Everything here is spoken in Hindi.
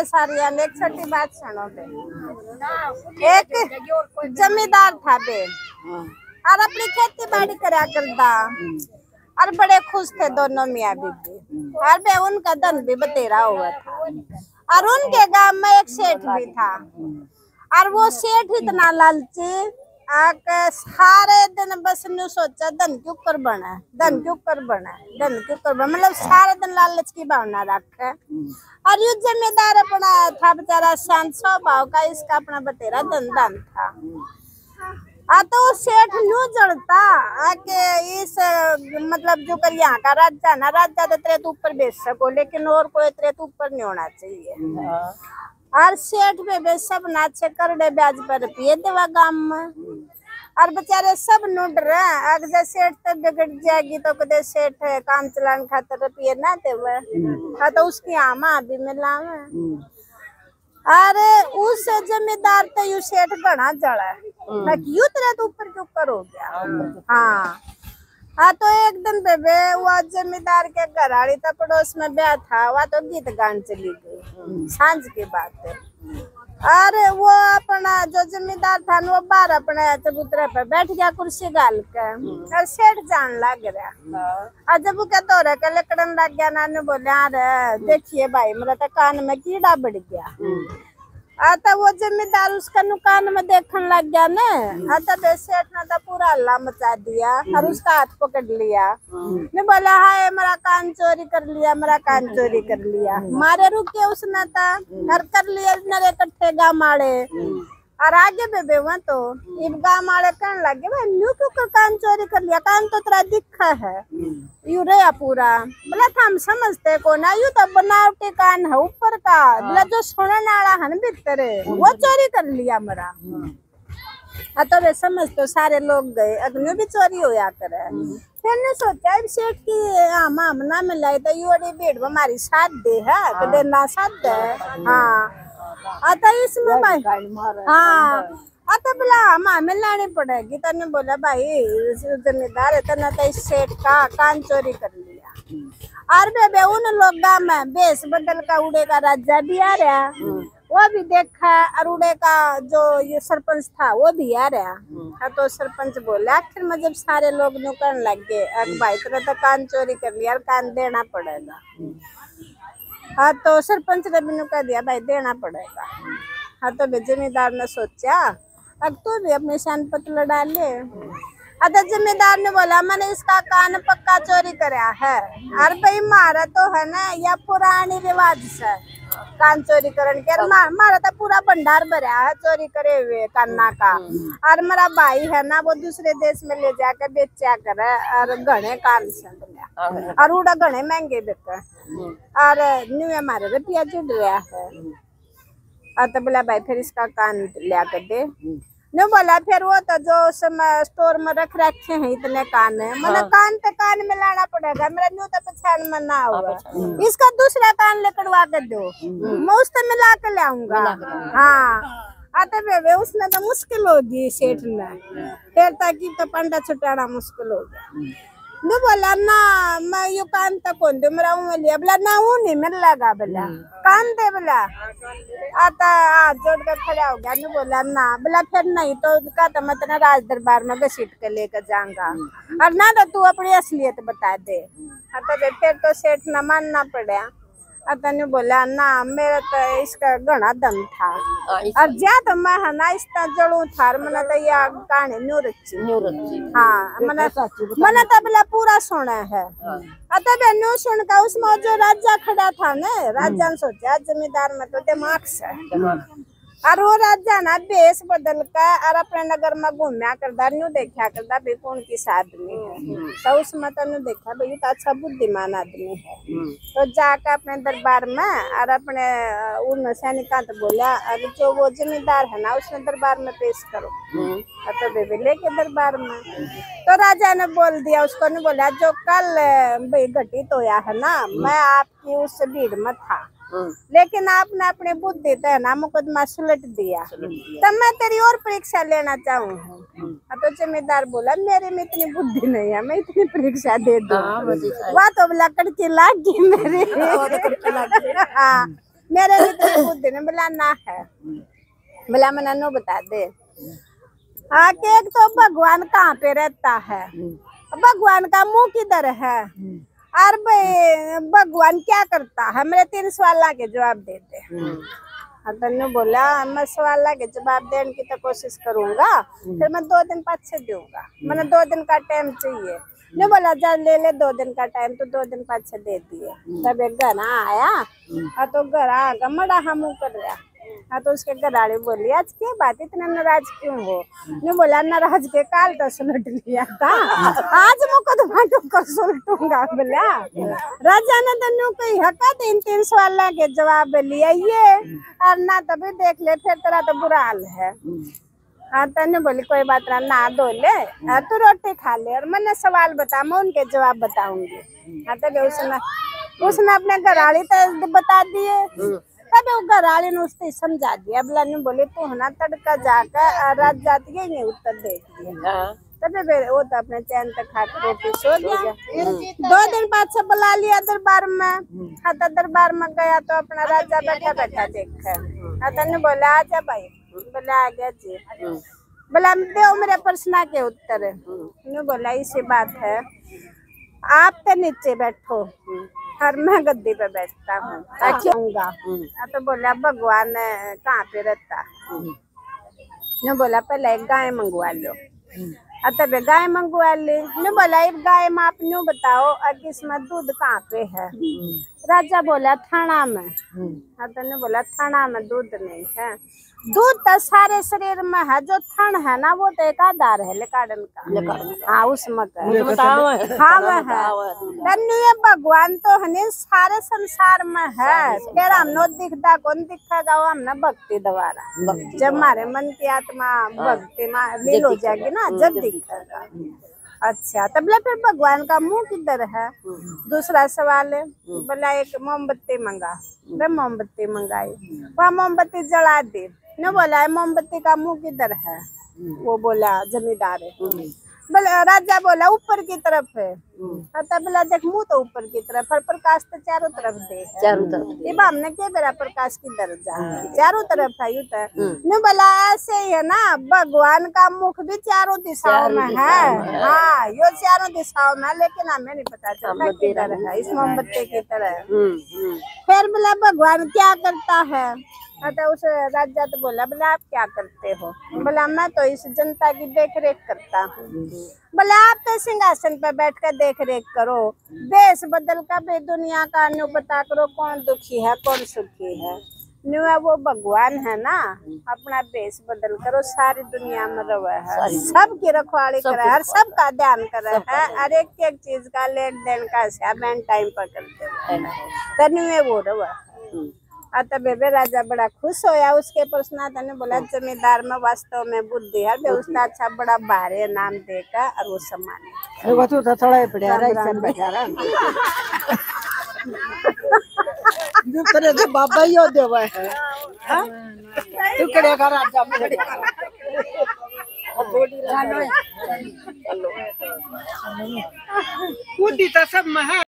है सारी। एक छोटी बात सुनो बे। एक जमींदार था बे और अपनी खेती बाड़ी करा करता और बड़े खुश थे दोनों मियाँ बीबी। और बे उनका धन भी बतेरा हुआ था और उनके गांव में एक सेठ भी था और वो सेठ इतना लालची सारे दिन बस न्यू सोचा धन के ऊपर बना, धन के ऊपर बना, धन के ऊपर बना, मतलब सारे दिन लालच की भावना रखे। और ये जमींदार अपना था बेचारा शांत स्वभाव का, इसका अपना बतेरा धन था। तो सेठ न्यू जड़ता आके इस मतलब जो कर यहाँ का राजा ना, राजा तो तेरे ऊपर बेच सको लेकिन और कोई तेरे ऊपर नहीं होना चाहिए। और सेठ पे सब नाचे करड़े ब्याज पर पिए देवा गांव में और बेचारे सब नूड रहे। अगर सेठ तो बिगड़ जाएगी तो कदे सेठ काम चलाने खातर रुपये ना देवे तो उसकी आमा भी मिला। अरे उस जमींदार तो यू सेठ घना जड़ा यू तेरे ऊपर के ऊपर हो गया। हाँ तो एक दिन बेबे वो जमींदार के घर आड़ी था, पड़ोस में ब्याह था, वह तो गीत गान चली गई सांझ की बात है। अरे वो अपना जो जमींदार था वो बाहर अपने चबूतरे पे बैठ गया कुर्सी गाल के और सेठ जान लग रहा। और जब वो क्या तो के लकड़न लग गया ना, बोले अरे देखिए भाई मेरा तो कान में कीड़ा बढ़ गया। आता वो जमींदार उसका कान में देखने लग गया ना, आता सेठ ने तो पूरा हल्ला मचा दिया और उसका हाथ पकड़ लिया। ने बोला हाय मेरा कान चोरी कर लिया, मेरा कान चोरी कर लिया। मारे रुके उसने था घर कर लिया नरे इकट्ठे गाँव मारे और आगे बेबे वहाँ तो इब गाँव मारे कहने लगे भाई न्यू क्यों कान चोरी कर लिया, कान तो तेरा दिखा है यू रहा पूरा। बोला था हम समझते को ना, यू तो बनावटी कान है ऊपर का, बोला जो सुनने वाला है ना भीतर वो चोरी कर लिया मेरा। तो वे समझ तो सारे लोग गए, अग्नि भी चोरी होया करे। फिर ने सोचा सेठ की आम ना मिलाई तो यू अड़ी भीड़ में हमारी साथ दे है कदे ना साथ दे। हाँ आता इसमें भाई हाँ आता बोला हमें लानी पड़ेगी। तने बोला भाई जमींदार है तना तो इस सेठ का कान चोरी कर लिया। और बेबे उन लोग में बेस बदल का उड़े का राजा भी आ रहा, वो भी देखा और उड़े का जो ये सरपंच था वो भी आ रहा। तो सरपंच बोला आखिर में जब सारे लोग नुकन लग गए भाई तेरा तो कान चोरी कर लिया, कान देना पड़ेगा। हाँ तो सरपंच ने भी कह दिया भाई देना पड़ेगा। हाँ तो जमींदार ने सोचा अब तू भी अपनी शान पतला डाल ले। अगर जमींदार ने बोला मैंने इसका कान पक्का चोरी कराया है और भाई मारा तो है ना या पुरानी रिवाज से कान चोरी करने के मारा तो पूरा भंडार भरा है चोरी करे हुए कान्ना का। और मेरा भाई है ना वो दूसरे देश में ले जाकर बेचा करे और घने कान से और उड़ा घने महंगे बिके और न्यू हमारे रुपया जुड़ रहा है। तो बोला भाई फिर इसका कान लिया कर दे। ने बोला फिर वो तो जो स्टोर में रख रखे हैं इतने कान है, मतलब कान पे कान मिलाना पड़ेगा, मेरा न्यू तो पहचान में ना हुआ, इसका दूसरा कान लेकड़वा कर दो मैं उससे मिला के लाऊंगा। हाँ आते बेबे उसने तो मुश्किल होगी सेठ ने, फिर ताकि तो पंडा छुटाना मुश्किल हो गया। ने बोला ना मैं यो कान तक कौन दे मेरा लिया, बोला ना वो नहीं मिल लगा, बोला कान दे, बोला आता हाथ जोड़ कर खड़ा हो गया। ने बोला ना, बोला फिर नहीं तो कहता मैं तेरा राज दरबार में घसीट के लेकर जाऊंगा और ना तो तू अपनी असलियत बता दे। तो फिर तो सेठ न मानना पड़ा। ने बोला ना मेरा तो इसका घना दम था और ज्या तो मैं है ना इसका जड़ू था मैंने तो यह कहानी न्यू रची। हाँ मैंने तो बोला पूरा सुना है। तब न्यू सुन का उसमें जो राजा खड़ा था ना, राजा ने सोचा जमींदार में तो दिमाग से और वो राजा ना बेस बदल का और अपने नगर में घूमया करता न्यू देखा करता भाई कौन किस आदमी है। तो उसमें तो न्यू देखा भाई तो अच्छा बुद्धिमान आदमी है। तो जाकर अपने दरबार में और अपने उन सैनिका तो बोला अरे जो वो जमींदार है ना उसने दरबार में पेश करो। तो बेबी लेके दरबार में तो राजा ने बोल दिया उसको, ने बोला जो कल भाई घटित होया है ना मैं आपकी उस भीड़ में था लेकिन आपने अपनी बुद्धि तो है ना मुकदमा सुलट दिया, तब मैं तेरी और परीक्षा लेना चाहूँ। तो जमींदार बोला मेरे में इतनी बुद्धि नहीं है मैं इतनी परीक्षा दे दूँ। वह तो बोला कड़की लाग गई मेरी। हाँ मेरे भीतर बुद्धि ने बोला ना है, बोला मैंने नो बता दे। आके एक तो भगवान कहाँ पे रहता है, भगवान का मुंह किधर है, और भगवान क्या करता है, मेरे 3 सवाल के जवाब देते। तन्नू बोला मैं सवाल के जवाब देने की तो कोशिश करूंगा, फिर मैं 2 दिन पाछे दूंगा, मैंने 2 दिन का टाइम चाहिए। ने बोला जा ले ले 2 दिन का टाइम, तो 2 दिन पाछे दे दिए। तब एक घर आया, तो घर आगा मड़ा हम कर रहा। तो उसके घरवाली बोली आज क्या बात इतना नाराज क्यों हो? ने बोला नाराज के काल तो सुलट लिया था, आज मुकदमा क्यों कर सुलटूंगा। बोला राजा ने तन्नू कही हका 3 सवाल के जवाब लिया ये, और ना तभी देख ले फिर तेरा तो बुरा हाल है। तन्नू बोली कोई बात ना धो ले, तू रोटी खा ले और मैंने सवाल बता, मैं उनके जवाब बताऊंगी। तभी उसने अपने घरवाली तो बता दिए, तब वो घरवाली ने उससे समझा दिया। बोला ने बोले तू है ना तड़का जाकर रात जाती है नहीं उत्तर दे दिए। तभी वो तो अपने चैन तक खा कर रोटी सो गया। 2 दिन बाद से बुला लिया दरबार में। तो दरबार में गया तो अपना राजा बैठा बैठा देखा। तने बोला आजा भाई, बोला आ गया जी। बोला दो मेरे प्रश्न के उत्तर। ने बोला इसी बात है, आप तो नीचे बैठो और मैं गद्दी पे बैठता हूँ, क्योंगा। तो बोला भगवान कहाँ पे रहता? ने बोला पहले एक गाय मंगवा लो। तब गाय मंगवा ले। ने बोला एक गाय में आप न्यू बताओ इसमें दूध कहाँ पे है? राजा बोला थाना में। तो ने बोला थाना में दूध नहीं है, दूध तो सारे शरीर में है, जो थन है ना वो तो एक आधार है लेकाड़न का। हाँ उसमें हाँ वह है। तन्नू ये भगवान तो है सारे संसार में है, तेरा हमने दिखता कौन दिखेगा, वो हमने भक्ति द्वारा, जब हमारे मन की आत्मा भक्ति में लील हो जाएगी ना जब दिखेगा। अच्छा तब फिर भगवान का मुंह किधर है? दूसरा सवाल है। बोला एक मोमबत्ती मंगा, मैं मोमबत्ती मंगाई, वह मोमबत्ती जला दी। ने बोला मोमबत्ती का मुंह किधर है? वो बोला जमींदार है। बोला राजा बोला ऊपर की तरफ है। तब बोला देख मुंह तो ऊपर की तरफ, पर प्रकाश तो चारों तरफ दे, चारों तरफ। हमने क्या मेरा प्रकाश किधर जा, चारों तरफ है यू तो। ने बोला ऐसे ही है ना, भगवान का मुख भी चारों दिशाओं में है। हाँ यो चारों दिशाओं में, लेकिन हमें नहीं पता चलता किधर है, इस मोमबत्ती की तरह। फिर बोला भगवान क्या करता है? तो उस राजा तो बोला आप क्या करते हो? बोला मैं तो इस जनता की देख रेख करता हूँ। बोला आप तो सिंहासन पर बैठ कर देख रेख करो, देश बदल कर भी दुनिया का न्यू पता करो कौन दुखी है कौन सुखी है। न्यू वो भगवान है ना, अपना देश बदल करो, सारी दुनिया में रवा है, सबकी रखवाली करे है, सबका ध्यान करे है, हर एक चीज का लेन देन का हिसाब टाइम पर करते हैं। वो रवा तब राजा बड़ा खुश होया। उसके प्रश्न ने बोला जमींदार में वास्तव में बुद्धि है, उसका अच्छा बड़ा भारे नाम देकर और वो सम्मान तो बाबा ही देवा है। तू करेगा राजा में सब में है।